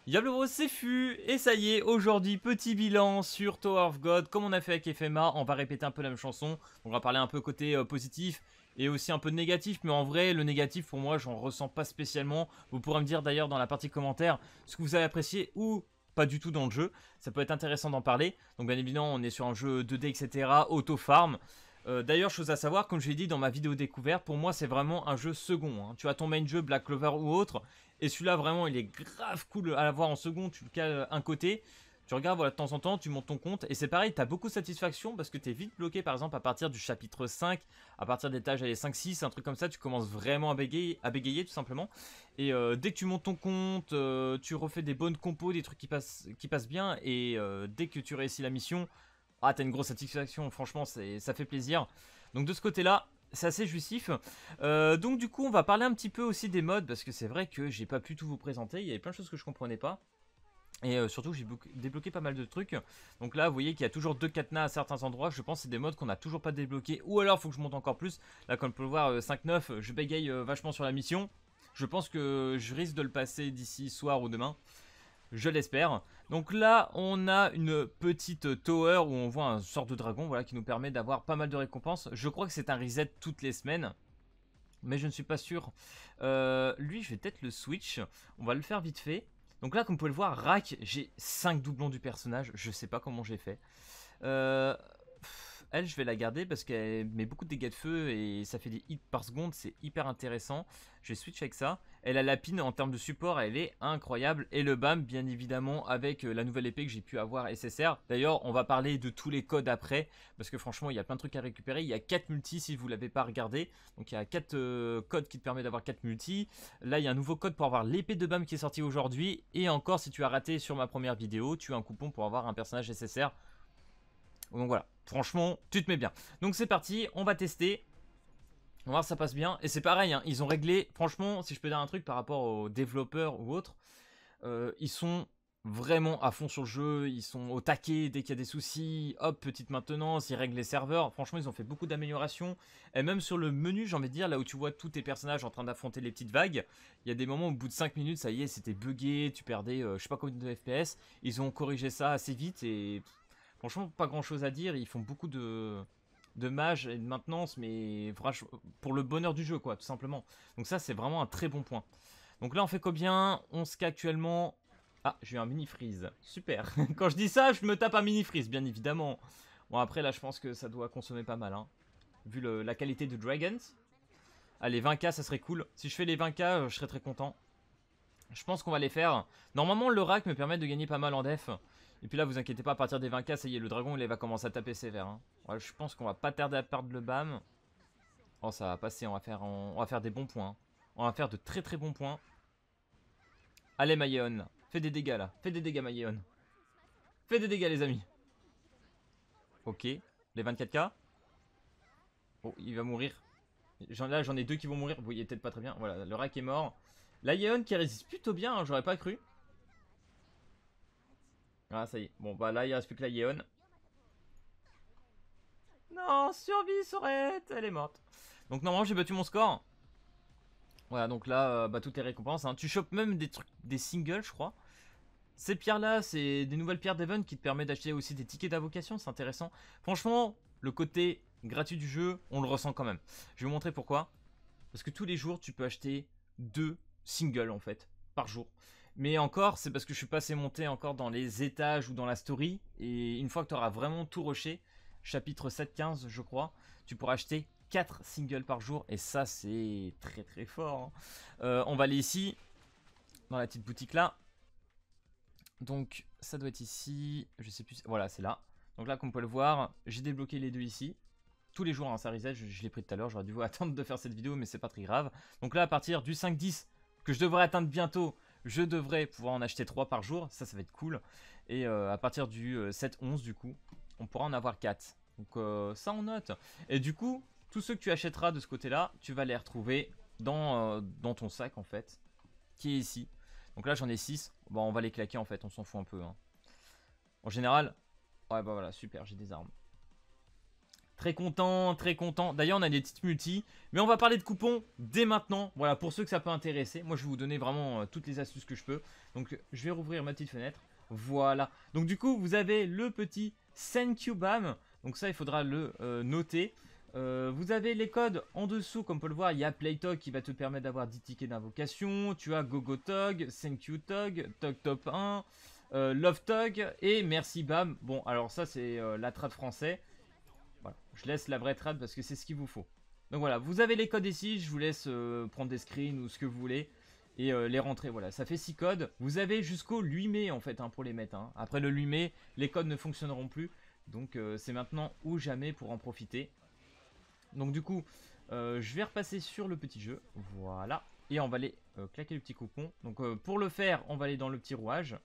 Yablo c'est Fu, et ça y est, aujourd'hui, petit bilan sur Tower of God, comme on a fait avec FMA, on va répéter un peu la même chanson, on va parler un peu côté positif, et aussi un peu de négatif, mais en vrai, le négatif, pour moi, j'en ressens pas spécialement, vous pourrez me dire d'ailleurs dans la partie commentaire, ce que vous avez apprécié, ou pas du tout dans le jeu, ça peut être intéressant d'en parler, donc bien évidemment, on est sur un jeu 2D, etc., auto-farm. D'ailleurs, chose à savoir, comme je l'ai dit dans ma vidéo découverte, pour moi c'est vraiment un jeu second. Hein. Tu as ton main jeu, Black Clover ou autre, et celui-là vraiment il est grave cool à l'avoir en second, tu le cales un côté, tu regardes voilà, de temps en temps, tu montes ton compte, et c'est pareil, tu as beaucoup de satisfaction parce que tu es vite bloqué par exemple à partir du chapitre 5, à partir des tâches 5-6, un truc comme ça, tu commences vraiment à bégayer tout simplement. Et dès que tu montes ton compte, tu refais des bonnes compos, des trucs qui passent bien, et dès que tu réussis la mission, ah, t'as une grosse satisfaction, franchement, ça fait plaisir. Donc de ce côté-là, c'est assez jouissif. Donc du coup, on va parler un petit peu aussi des modes, parce que c'est vrai que j'ai pas pu tout vous présenter, il y avait plein de choses que je comprenais pas. Et surtout, j'ai débloqué pas mal de trucs. Donc là, vous voyez qu'il y a toujours 2 cadenas à certains endroits. Je pense que c'est des modes qu'on n'a toujours pas débloqués. Ou alors, il faut que je monte encore plus. Là, comme on peut le voir, 5-9, je bégaye vachement sur la mission. Je pense que je risque de le passer d'ici soir ou demain. Je l'espère. Donc là, on a une petite tower où on voit un sort de dragon, voilà, qui nous permet d'avoir pas mal de récompenses. Je crois que c'est un reset toutes les semaines, mais je ne suis pas sûr. Lui, je vais peut-être le switch. On va le faire vite fait. Donc là, comme vous pouvez le voir, Rack, j'ai 5 doublons du personnage. Je sais pas comment j'ai fait. Euh, Elle, je vais la garder parce qu'elle met beaucoup de dégâts de feu et ça fait des hits par seconde, c'est hyper intéressant. Je vais switch avec ça. Elle a la pine en termes de support, elle est incroyable. Et le BAM, bien évidemment, avec la nouvelle épée que j'ai pu avoir SSR. D'ailleurs, on va parler de tous les codes après parce que franchement, il y a plein de trucs à récupérer. Il y a 4 multis si vous ne l'avez pas regardé. Donc il y a 4 codes qui te permettent d'avoir 4 multis. Là, il y a un nouveau code pour avoir l'épée de BAM qui est sortie aujourd'hui. Et encore, si tu as raté sur ma première vidéo, tu as un coupon pour avoir un personnage SSR. Donc voilà, franchement, tu te mets bien. Donc c'est parti, on va tester. On va voir si ça passe bien. Et c'est pareil, hein, ils ont réglé, franchement, si je peux dire un truc par rapport aux développeurs ou autres, ils sont vraiment à fond sur le jeu, ils sont au taquet dès qu'il y a des soucis, hop, petite maintenance, ils règlent les serveurs. Franchement, ils ont fait beaucoup d'améliorations. Et même sur le menu, j'ai envie de dire, là où tu vois tous tes personnages en train d'affronter les petites vagues, il y a des moments où au bout de 5 minutes, ça y est, c'était buggé, tu perdais je sais pas combien de FPS. Ils ont corrigé ça assez vite et franchement, pas grand chose à dire. Ils font beaucoup de mages et de maintenance, mais pour le bonheur du jeu, quoi, tout simplement. Donc ça, c'est vraiment un très bon point. Donc là, on fait combien? On se actuellement. Ah, j'ai eu un mini freeze. Super. Quand je dis ça, je me tape un mini freeze, bien évidemment. Bon, après, là, je pense que ça doit consommer pas mal, hein, vu la qualité de Dragons. Allez, 20k, ça serait cool. Si je fais les 20k, je serais très content. Je pense qu'on va les faire. Normalement, le rack me permet de gagner pas mal en def. Et puis là, vous inquiétez pas, à partir des 20k, ça y est, le dragon, il va commencer à taper sévère. Hein. Ouais, je pense qu'on va pas tarder à perdre le BAM. Oh, ça va passer, on va faire des bons points. On va faire de très très bons points. Allez, Mayeon, fais des dégâts là. Fais des dégâts, Mayeon. Fais des dégâts, les amis. Ok, les 24k. Oh, il va mourir. Là, j'en ai 2 qui vont mourir. Vous voyez peut-être pas très bien. Voilà, le rack est mort. La Yeon qui résiste plutôt bien, hein, j'aurais pas cru. Ah, ça y est. Bon, bah là, il reste plus que la Yeon. Non, survie, Sorette, elle est morte. Donc, normalement, j'ai battu mon score. Voilà, donc là, bah, toutes les récompenses. Hein. Tu chopes même des trucs, des singles, je crois. Ces pierres-là, c'est des nouvelles pierres d'Even qui te permettent d'acheter aussi des tickets d'invocation. C'est intéressant. Franchement, le côté gratuit du jeu, on le ressent quand même. Je vais vous montrer pourquoi. Parce que tous les jours, tu peux acheter 2 singles, en fait, par jour. Mais encore, c'est parce que je suis passé monter encore dans les étages ou dans la story. Et une fois que tu auras vraiment tout rushé, chapitre 7-15, je crois, tu pourras acheter 4 singles par jour. Et ça, c'est très très fort. Hein. On va aller ici, dans la petite boutique là. Donc, ça doit être ici. Je sais plus. Voilà, c'est là. Donc là, comme vous pouvez le voir, j'ai débloqué les 2 ici. Tous les jours, hein, ça reset, je l'ai pris tout à l'heure. J'aurais dû vous attendre de faire cette vidéo, mais c'est pas très grave. Donc là, à partir du 5-10, que je devrais atteindre bientôt, je devrais pouvoir en acheter 3 par jour. Ça va être cool. Et à partir du 7-11, du coup, on pourra en avoir 4. Donc ça, on note. Et du coup, tous ceux que tu achèteras de ce côté-là, tu vas les retrouver dans ton sac, en fait, qui est ici. Donc là, j'en ai 6. Bon, on va les claquer, en fait. On s'en fout un peu. Hein. En général, ouais, bah voilà, super, j'ai des armes. Très content, très content. D'ailleurs, on a des petites multis. Mais on va parler de coupons dès maintenant. Voilà, pour ceux que ça peut intéresser. Moi, je vais vous donner vraiment toutes les astuces que je peux. Donc, je vais rouvrir ma petite fenêtre. Voilà. Donc, du coup, vous avez le petit Thank you Bam. Donc, ça, il faudra le noter. Vous avez les codes en dessous, comme on peut le voir. Il y a Playtog qui va te permettre d'avoir 10 tickets d'invocation. Tu as GoGoTog, Thank you Tog, Tog Top 1, Love Tog et Merci Bam. Bon, alors ça, c'est la trad français. Voilà, je laisse la vraie trad parce que c'est ce qu'il vous faut. Donc voilà, vous avez les codes ici, je vous laisse prendre des screens ou ce que vous voulez et les rentrer. Voilà, ça fait 6 codes. Vous avez jusqu'au 8 mai en fait pour les mettre. Après le 8 mai, les codes ne fonctionneront plus. Donc c'est maintenant ou jamais pour en profiter. Donc du coup, je vais repasser sur le petit jeu. Voilà, et on va aller claquer le petit coupon. Donc pour le faire, on va aller dans le petit rouage.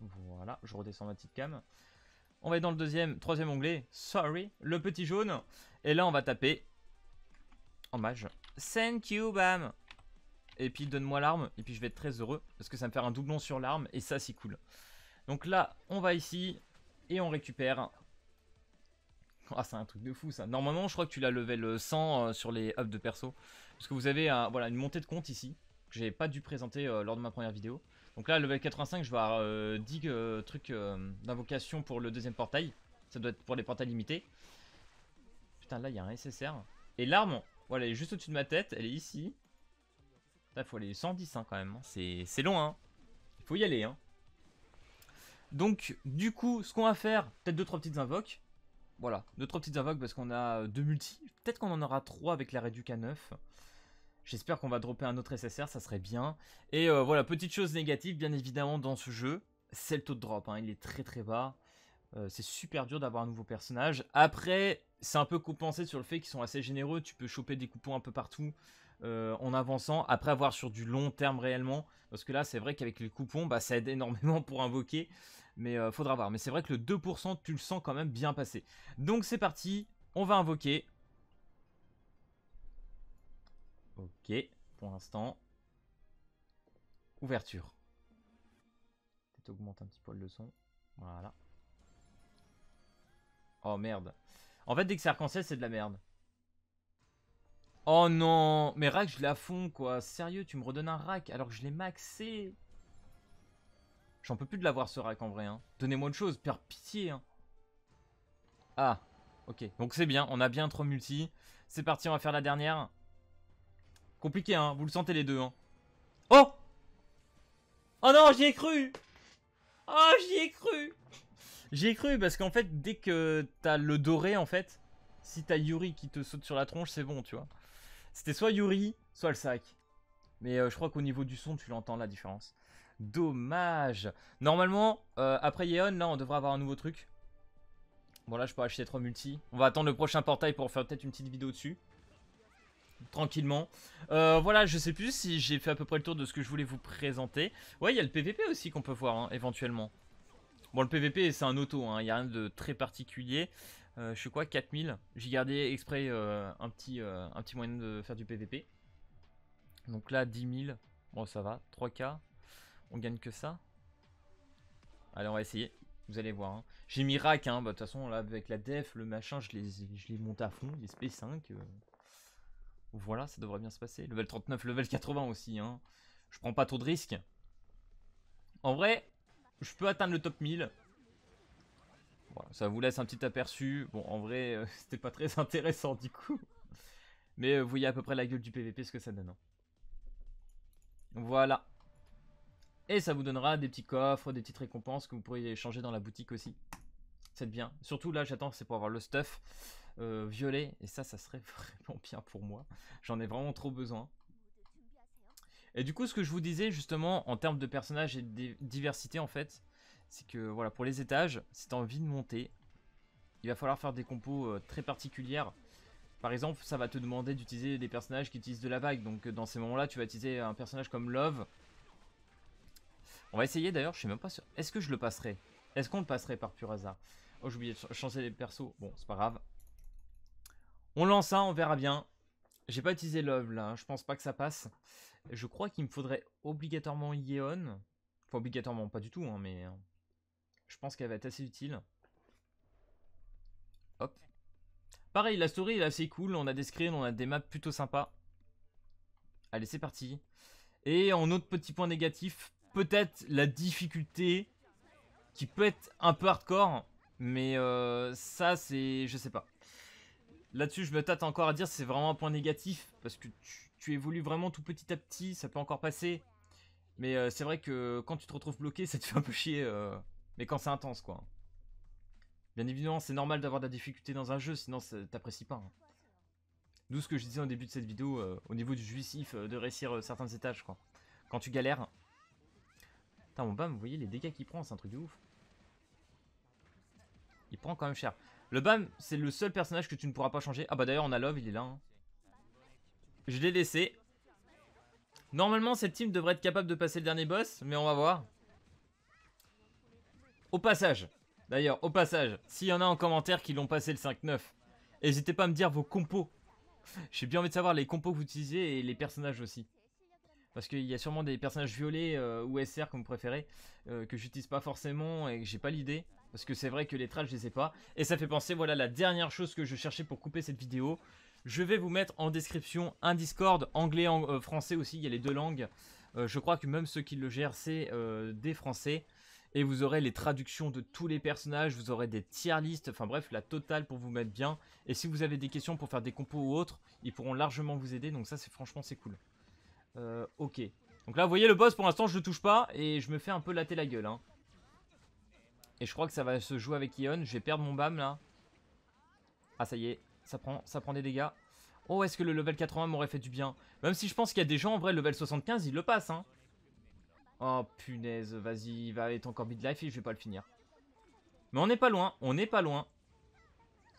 Voilà, je redescends ma petite cam. On va aller dans le troisième onglet, sorry, le petit jaune. Et là, on va taper en mage. Thank you, bam. Et puis, donne-moi l'arme. Et puis, je vais être très heureux parce que ça me fait un doublon sur l'arme. Et ça, c'est cool. Donc là, on va ici et on récupère. Ah, c'est un truc de fou, ça. Normalement, je crois que tu l'as level 100 sur les ups de perso. Parce que vous avez voilà, une montée de compte ici. Que j'avais pas dû présenter lors de ma première vidéo. Donc là, level 85, je vais avoir 10 trucs d'invocation pour le deuxième portail. Ça doit être pour les portails limités. Putain, là, il y a un SSR. Et l'arme, voilà, elle est juste au-dessus de ma tête. Elle est ici. Là, il faut aller 110 quand même. C'est long, hein. Il faut y aller, hein. Donc, du coup, ce qu'on va faire, peut-être 2-3 petites invoques. Voilà, 2-3 petites invoques parce qu'on a 2 multis. Peut-être qu'on en aura 3 avec la réduc à 9. J'espère qu'on va dropper un autre SSR, ça serait bien. Et voilà, petite chose négative, bien évidemment, dans ce jeu, c'est le taux de drop. Il est très très bas. C'est super dur d'avoir un nouveau personnage. Après, c'est un peu compensé sur le fait qu'ils sont assez généreux. Tu peux choper des coupons un peu partout en avançant. Après, avoir sur du long terme réellement. Parce que là, c'est vrai qu'avec les coupons, bah, ça aide énormément pour invoquer. Mais faudra voir. Mais c'est vrai que le 2%, tu le sens quand même bien passer. Donc c'est parti, on va invoquer. Ok, pour l'instant. Ouverture. Peut-être augmenter un petit poil le son. Voilà. Oh merde. En fait, dès que c'est arc-en-ciel, c'est de la merde. Oh non. Mais rack, je l'ai à fond, quoi. Sérieux, tu me redonnes un rack alors que je l'ai maxé. J'en peux plus de l'avoir, ce rack, en vrai. Donnez-moi autre chose, père pitié. Ah, ok. Donc c'est bien, on a bien 3 multi. C'est parti, on va faire la dernière. Compliqué, vous le sentez les deux. Oh! Oh non, j'y ai cru! Oh, j'y ai cru! J'y ai cru parce qu'en fait, dès que t'as le doré, en fait, si t'as Yuri qui te saute sur la tronche, c'est bon, tu vois. C'était soit Yuri, soit le sac. Mais je crois qu'au niveau du son, tu l'entends la différence. Dommage. Normalement, après Yeon, là, on devrait avoir un nouveau truc. Bon, là, je peux acheter 3 multi. On va attendre le prochain portail pour faire peut-être une petite vidéo dessus. Tranquillement. Voilà, je sais plus si j'ai fait à peu près le tour de ce que je voulais vous présenter. Ouais, il y a le PVP aussi qu'on peut voir, éventuellement. Bon, le PVP, c'est un auto, il n'y a rien de très particulier. Je suis quoi, 4000. J'ai gardé exprès un petit moyen de faire du PVP. Donc là, 10 000. Bon, ça va. 3K. On gagne que ça. Allez, on va essayer. Vous allez voir. J'ai mis rack, bah, de toute façon, là, avec la def, le machin, je les monte à fond. Les SP5. Voilà, ça devrait bien se passer. Level 39, level 80 aussi. Je prends pas trop de risques. En vrai, je peux atteindre le top 1000. Voilà, ça vous laisse un petit aperçu. Bon, en vrai, c'était pas très intéressant du coup. Mais vous voyez à peu près la gueule du PVP, ce que ça donne. Voilà. Et ça vous donnera des petits coffres, des petites récompenses que vous pourriez échanger dans la boutique aussi. C'est bien. Surtout là, j'attends, c'est pour avoir le stuff violet. Et ça serait vraiment bien pour moi. J'en ai vraiment trop besoin. Et du coup, ce que je vous disais justement en termes de personnages et de diversité en fait, c'est que voilà, pour les étages, si tu as envie de monter, il va falloir faire des compos très particulières. Par exemple, ça va te demander d'utiliser des personnages qui utilisent de la vague. Donc dans ces moments-là, tu vas utiliser un personnage comme Love. On va essayer d'ailleurs, je suis même pas sûr. Est-ce que je le passerai? Est-ce qu'on le passerait par pur hasard? Oh, j'ai oublié de changer les persos. Bon, c'est pas grave. On lance ça, on verra bien. J'ai pas utilisé Love là, je pense pas que ça passe. Je crois qu'il me faudrait obligatoirement Yeon. Enfin, obligatoirement, pas du tout, mais je pense qu'elle va être assez utile. Hop. Pareil, la story est assez cool, on a des screens, on a des maps plutôt sympas. Allez, c'est parti. Et en autre petit point négatif, peut-être la difficulté qui peut être un peu hardcore, mais ça c'est... je sais pas. Là-dessus, je me tâte encore à dire c'est vraiment un point négatif, parce que tu évolues vraiment tout petit à petit, ça peut encore passer. Mais c'est vrai que quand tu te retrouves bloqué, ça te fait un peu chier, mais quand c'est intense quoi. Bien évidemment, c'est normal d'avoir de la difficulté dans un jeu, sinon t'apprécies pas. Hein. D'où ce que je disais au début de cette vidéo, au niveau du jouissif de réussir certains étages, quoi. Quand tu galères. Putain, mon bam, vous voyez les dégâts qu'il prend, c'est un truc de ouf. Il prend quand même cher. Le bam, c'est le seul personnage que tu ne pourras pas changer. Ah bah d'ailleurs, on a Love, il est là. Hein. Je l'ai laissé. Normalement, cette team devrait être capable de passer le dernier boss, mais on va voir. Au passage, d'ailleurs, au passage, s'il y en a en commentaire qui l'ont passé le 5-9, n'hésitez pas à me dire vos compos. J'ai bien envie de savoir les compos que vous utilisez et les personnages aussi. Parce qu'il y a sûrement des personnages violets ou SR comme vous préférez, que j'utilise pas forcément et que j'ai pas l'idée. Parce que c'est vrai que les trals, je les sais pas. Et ça fait penser, voilà la dernière chose que je cherchais pour couper cette vidéo. Je vais vous mettre en description un Discord, anglais, français aussi, il y a les deux langues. Je crois que même ceux qui le gèrent, c'est des français. Et vous aurez les traductions de tous les personnages, vous aurez des tier lists, enfin bref, la totale pour vous mettre bien. Et si vous avez des questions pour faire des compos ou autres, ils pourront largement vous aider, donc ça c'est franchement c'est cool. Ok. Donc là vous voyez le boss pour l'instant je le touche pas et je me fais un peu latter la gueule. Hein. Et je crois que ça va se jouer avec Ion, je vais perdre mon bam là. Ah ça y est, ça prend des dégâts. Oh est-ce que le level 80 m'aurait fait du bien? Même si je pense qu'il y a des gens en vrai level 75 ils le passent hein. Oh punaise, vas-y, il va être encore midlife et je vais pas le finir. Mais on n'est pas loin, on n'est pas loin.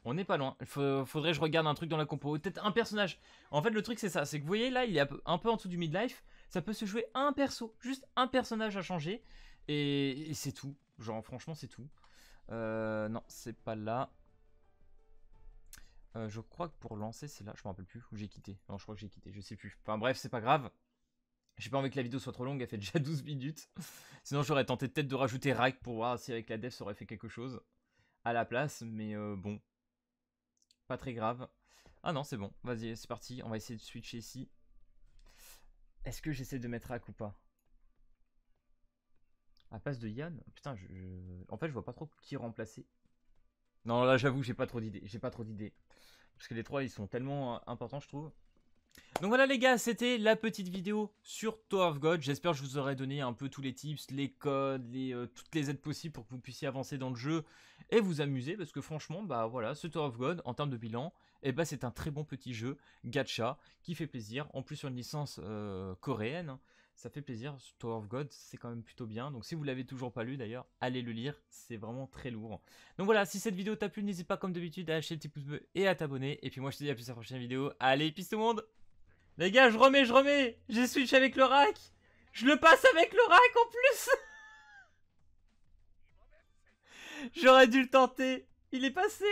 On n'est pas loin. Faudrait que je regarde un truc dans la compo. Peut-être un personnage. En fait, le truc c'est ça, c'est que vous voyez là, il est un peu en dessous du midlife. Ça peut se jouer un perso, juste un personnage à changer. Et c'est tout. Genre franchement c'est tout. Non, c'est pas là. Je crois que pour lancer c'est là. Je me rappelle plus où j'ai quitté. Non, je crois que j'ai quitté, je sais plus. Enfin bref, c'est pas grave. J'ai pas envie que la vidéo soit trop longue, elle fait déjà 12 minutes. Sinon j'aurais tenté peut-être de rajouter Rack pour voir si avec la dev ça aurait fait quelque chose à la place. Mais bon, pas très grave. Ah non c'est bon, vas-y c'est parti, on va essayer de switcher ici. Est-ce que j'essaie de mettre Rack ou pas? À place de Yann? Putain, en fait je vois pas trop qui remplacer. Non là j'avoue j'ai pas trop d'idées, Parce que les trois ils sont tellement importants je trouve. Donc voilà les gars, c'était la petite vidéo sur Tower of God. J'espère que je vous aurai donné un peu tous les tips, les codes, toutes les aides possibles pour que vous puissiez avancer dans le jeu et vous amuser. Parce que franchement, bah voilà, ce Tower of God, en termes de bilan, eh bah, c'est un très bon petit jeu gacha qui fait plaisir. En plus sur une licence coréenne, hein, ça fait plaisir. Tower of God, c'est quand même plutôt bien. Donc si vous l'avez toujours pas lu d'ailleurs, allez le lire, c'est vraiment très lourd. Donc voilà, si cette vidéo t'a plu, n'hésite pas comme d'habitude à lâcher le petit pouce bleu et à t'abonner. Et puis moi je te dis à plus à la prochaine vidéo. Allez, peace tout le monde! Les gars, je remets. J'ai switch avec le rack. Je le passe avec le rack en plus. J'aurais dû le tenter. Il est passé.